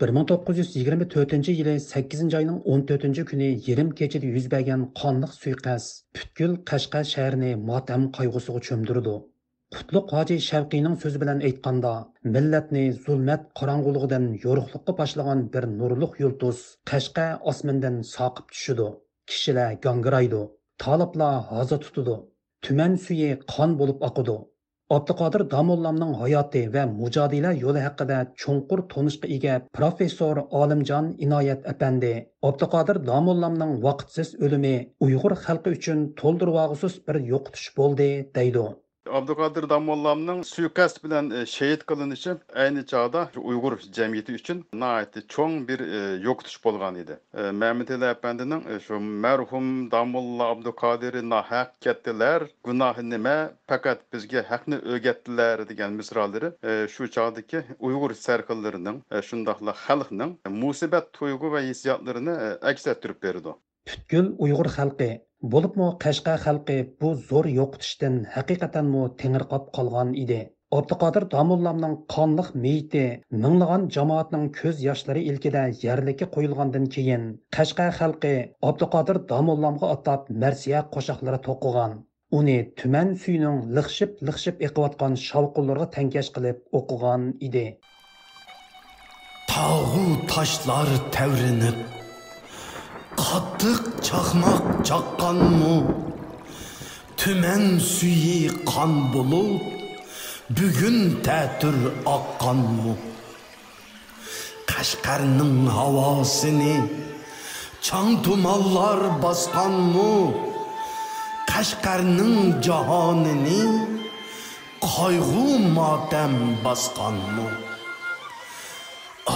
1924 yılı 8. ayının 14. günü yerim keçidi yüz bergen qanlıq suiqasd bütkül Qashqar şəhərini matam qayg'usiga cho'mdirdi. Qutlug' Hoji Shavqiyning so'zi bilan aytganda, millatni zulmat qorong'uligidan yo'riqlikqa boshlagan bir nurliq yulduz Qashqar osmondan soqib tushidi. Kishilar gangiraydi, toliblar haza tutadi, tuman suyi qon bo'lib oqidi. Abduqodir Damollamning hayoti va mujodila yo'li haqida cho'nqur tonishga ega professor Olimjon Inoyat apandi Abduqodir Damollamning vaqtsiz o'limi Uyg'ur xalqi uchun to'ldirvog'isiz bir yo'qotish bo'ldi deydi. Abdülkadir Damollam'ın suikast bilen şehit kılınışı aynı çağda Uygur cemiyeti için nahayet çoğun bir yokutuş bolgan idi. Mehmet Ali Efendi'nin şu merhum Damolla Abdülkadir'i nahak kettiler, günahı nime, fakat bizge hakni ögettiler degen misraları şu çağdaki Uygur serkıllarının, şundakla halkının musibet tuygu ve hissiyatlarını aks ettirip berdi. Bütkül Uyg'ur xalqi, bo'libmi Qashqar xalqi bu zo'r yo'qotishdan haqiqatanmi tengirqab qolgan edi. Abduqodir Damollamning qonliq meyiti minglagan jamoatning ko'z yoshlari ilkida yerlikka qo'yilgandan keyin Qashqar xalqi Abduqodir Damollamga atab marsiya qo'shiqlari to'qigan. Uni tuman suyining liqshib eqiyotgan shavqinlarga tankash qilib o'qigan edi. Tağu taşlar tevrinip Qattiq chaqmoq chaqqanmu Tümen suyi qon bo'lib Bugun ta'tir oqqanmu Qashqarning havosini Chang tumanlar bosqanmu Qashqarning jahonini Qayg'u motam bosqanmu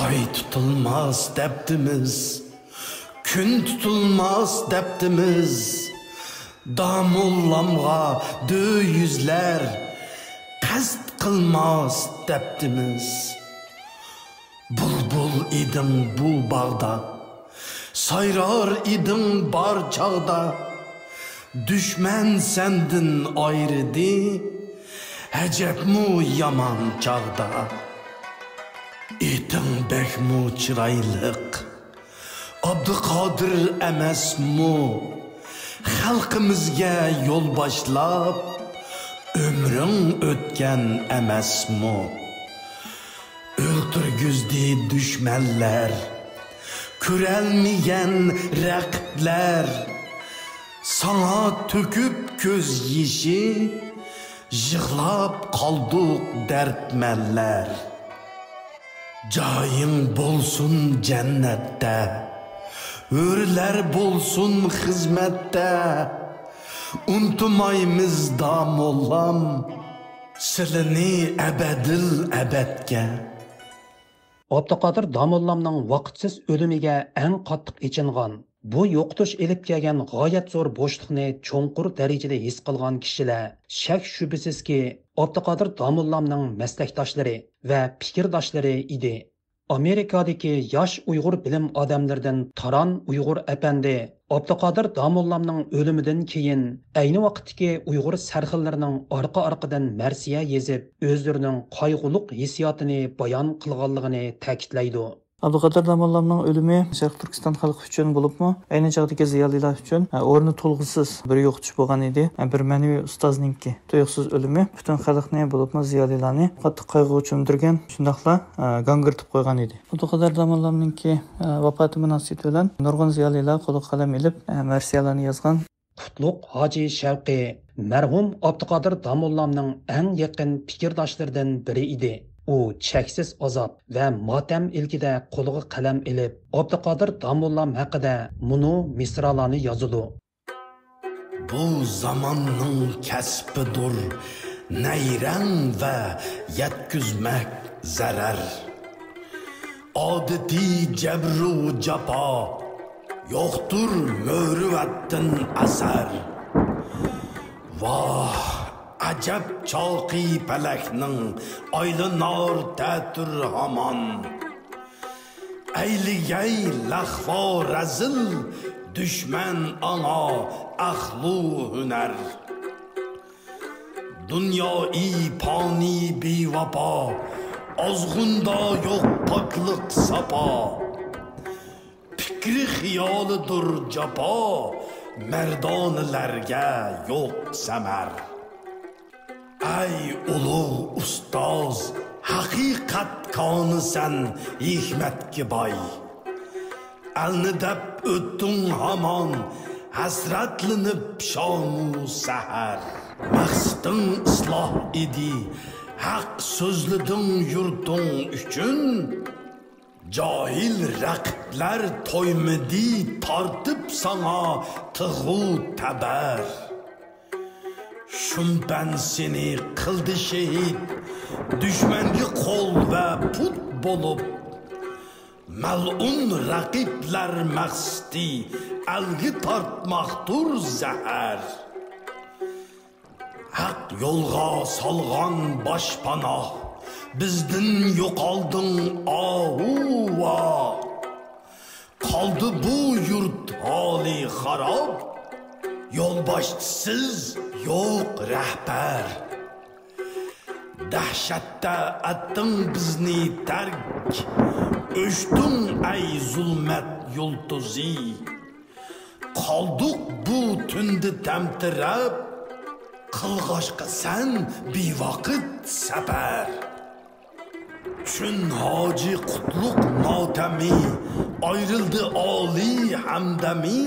Ay tutulmaz debdimiz Gün tutulmaz deptimiz, Damollamga yüzler, Qasd qilmaz deptimiz. Bulbul idim bu bağda, Sayrar idim bar çağda, Düşman sendin ayrıdı, Hecep-mu yaman çağda. Idim bek-mu çıraylık, Abduqodir emasmu xalqimizga yo'l boshlab umring o'tgan emasmu o'ltirgizdi dushmanlar ko'rolmagan raqiblar sana to'kib ko'z yishi yig'lab qoldik dardmanlar joying bo'lsin jannatda Örler bolsun hizmette, Unutmaymiz Damollam, Silini ebedil ebedge. Abduqodir Damollamning vaqtsiz o'limiga eng qattiq ichingan, bu yo'qotish elib kelgan g'oyat zo'r bo'shliqni cho'nqur darajada his qilgan kishilar shak shubhisizki Abduqodir Damollamning maslakdoshlari va fikrdoshlari edi. Amerikadagi yosh Uyg'ur bilim odamlaridan Taron Uyg'ur apandi Abduqodir Damollamning o'limidan keyin ayni vaqtdagi Uyg'ur sarxillarining orqa-orqadan marsiya yezib, o'zlarining qayg'uliq hissiyotini bayon qilganligini ta'kidlaydi. Abduqodir Damollamning o'limi Sharq Turkiston xalqi uchun bo'libmi, ayni chog'dagi ziyolilar uchun o'rni to'lg'isiz bir yo'qotish bo'lgan edi. Bir ma'naviy ustozninki tuyuqsiz o'limi butun xalqni bo'libmi ziyolilarni qattiq qayg'uga cho'mdirgan, shundaqla gangirtib qo'ygan edi. Abduqodir Damollamninki vafoti munosabati bilan nurg'un ziyolilar qo'li qalam ilib marsiyalarni yozgan. Qutlug' Hoji Shavqiy marhum Abduqodir Damollamning eng yaqin fikrdoshlardan biri edi. U cheksiz azob va motam ilkida qo'liga qalam ilib, Abduqodir Damollam haqida munu misralarni yozdi. Bu zamanning kasbidir, nayrang va yetkizmak zarar. Odatiy jabru jafo, yo'qtur muruvvatdan asar. Voh! Acab çalqi pelekning aylı nar tətur haman Eyliyey ləhva rezil düşman ana ahlu hüner Dünyai pani bivapa Azğunda yo'q poklik sapo, fikri xiyolidir jafo, mardonlarga yo'q samar. Ay ulug' ustoz, haqiqat konisan hikmatga boy. Alni deb o'tding hamon, hasratlanib shomu sahar. Maqsading isloh edi, haq so'zlading yurting uchun. Cahil raqiblar to'ymidi tortib sana tig'u tabar. Shumpan seni qildi shehid, dushmanga qo'l va put bo'lib. Mal'un raqiblar maqsadi algi tortmoqdir zahar. Haq yo'lga solgan boshpanoh, bizdan yo'qolding ohuva. Qoldi bu yurt holi xarob, yo'lboshchisiz yo'q rahbar. Dahshatda atding bizni tark, o'chding ay zulmat yultuzi. Qoldik bu tunda tamtirab, qilg'ochqa san bevaqt safar. Chun hoji qutlug' notami, ayrıldı oli hamdami.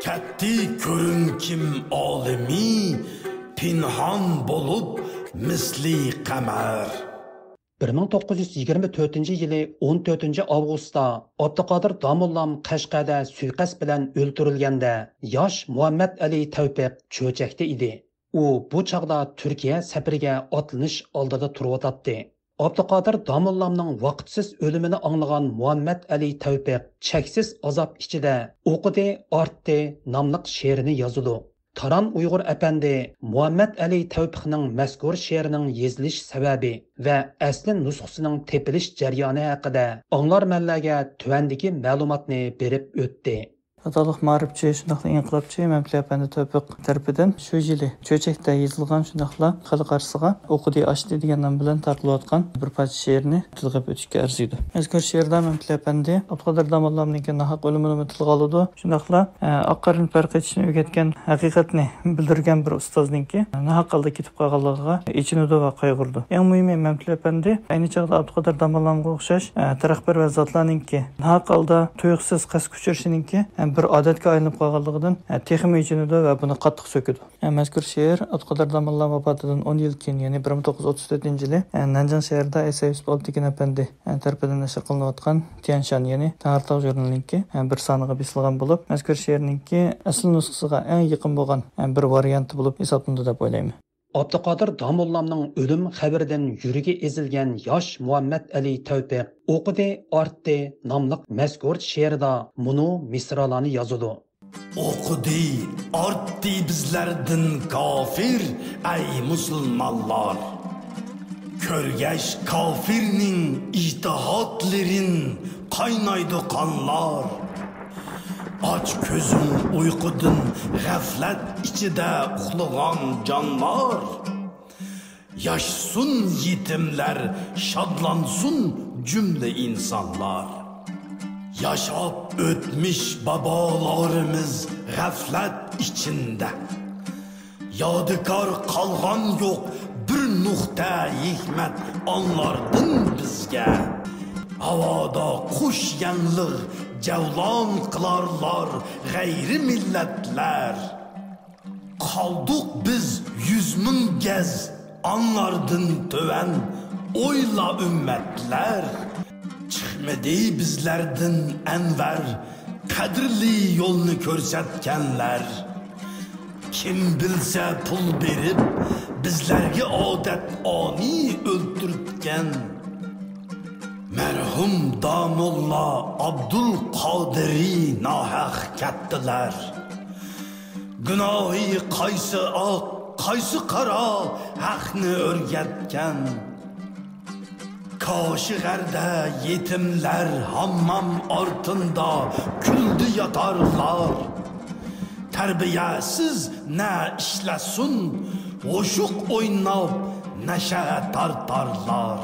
Katti ko'ring kim olimi, pinhon bo'lib misli qamar. 1924 yılı 14 Ağustos'ta Abdüqadir Damollam Qashqada suiqasd bilan o'ldirilganda yosh Muhammad Ali Tawfiq cho'chakda edi. U bu chaqda Turkiya safariga otlanish oldida turib. Abdüqadir Damollamning vaqtsiz o'limini anglagan Muhammad Ali Tawfiq cheksiz azob ichida o'qidi, ortdi nomli she'rini yozdi. Taran Uyg'ur Efendi Muhammad Ali Tawfiqning mazkur she'rining yezilish sababi va asli nusxasining tepilish jarayoni haqida anglarmanlarga tuvandagi ma'lumotni berib o'tdi. Ataliq ma'rifchi, shundaqla inqilobchi Mamti Efendi Tawfiq tarafidan shu yili cho'chakda yozilgan shundaqla xalq arasiga o'qidi ochdi degan nom bilan tarqilayotgan bir parcha she'rni tilg'ab o'tishga arziydi. Mazkur she'rda Mamti Efendi Abdüqadir Damollamning nahaq o'limini tilga oldi. Shundaqla oqqarini farq etishni o'rgatgan haqiqatni bildirgan bir ustozninki nahaq holda ketib qolganligiga ichinudi va qayg'urdi. Eng muhimi Mamti Efendi ayni chog'da Abdüqadir Damollamga o'xshash tarafbar va zotlarninki nahaq holda tuyuqsiz qasd kuchirishiningki bir odatga aylanib qolganligidan texmi ichinudi va buni qattiq so'kidi. Mazkur she'r Abdüqadir Damollam vafotidan 10 yil keyin, ya'ni 1934-yili Nanjang shahrida Esa Yusuf Oltekin Efendi tarafidan nashr qilinayotgan Tianshan, ya'ni Tangirtog jurnalininki bir soniga bisilgan bo'lib, mazkur she'rninki asl nusxasiga eng yaqin bo'lgan bir varianti bo'lib hisoblandi deb o'ylayman. Abdüqadir Damollamning o'lim xabaridan yuragi ezilgan yosh Muhammad Ali Tawfiq o'qidi, ortdi nomli mazkur she'rida munu misralarni yozdi. O'qidi, ortdi bizlardan kofir ay musulmonlar. Ko'rgash kofirning ijtihodlarin qaynaydi qonlar. Aç ko'zim uyqudan g'aflat ichida uxlagan jonlar. Yashsun yetimlar, shodlansun jumla insonlar. Yashab o'tmish babolarimiz g'aflat ichida. Yodikor qolgan yo'q bir nuqta hikmat onlardan bizga. Havoda qush yanliq javlon qilarlar g'ayri millatlar. Qoldik biz 100 ming gaz onlardan to'van o'yla ummatlar. Chiqmadi bizlardan anvar qadrli yo'lni ko'rsatganlar. Kim bilsa pul berib bizlarga odat oni o'ltirtgan. Merhum Damulla Abdul Qodiri nahaq kattilar. Gunohi qaysi oq, qaysi qaro haqni o'rgatgan. Koshig'arda yetimlar hammam ortinda kuldi yotarlar. Tarbiyasiz na ishlasun, o'shuq o'ynab nasha tortarlar.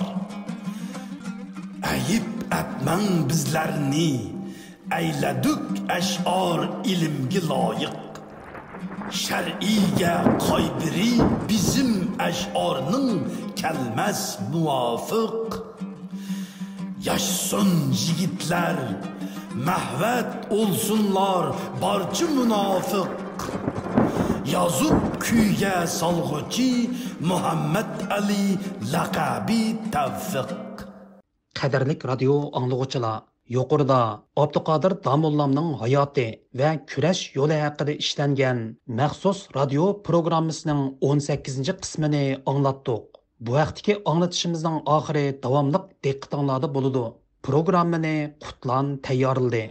etmen bizlerini, eyledik eş'ar ilimgi layık. Şer'iye kaybiri bizim eş'arının kelmez muvafık. Yaşsın yigitler, mehvet olsunlar barcı münafık. Yazıp küye salgıcı Muhammed Ali lakabi tevfik. Qadirlik radio anlıqçılar, yuqorida Abduqodir Damollamning hayoti va kurash yo'li haqida ishlangan maxsus radio programmasining 18 qismini anglatdik. Bu vaqtdagi anglatishimizning oxiri davomliq diqqatinglarda bo'ladi. Programmani Qutlan tayyorladi.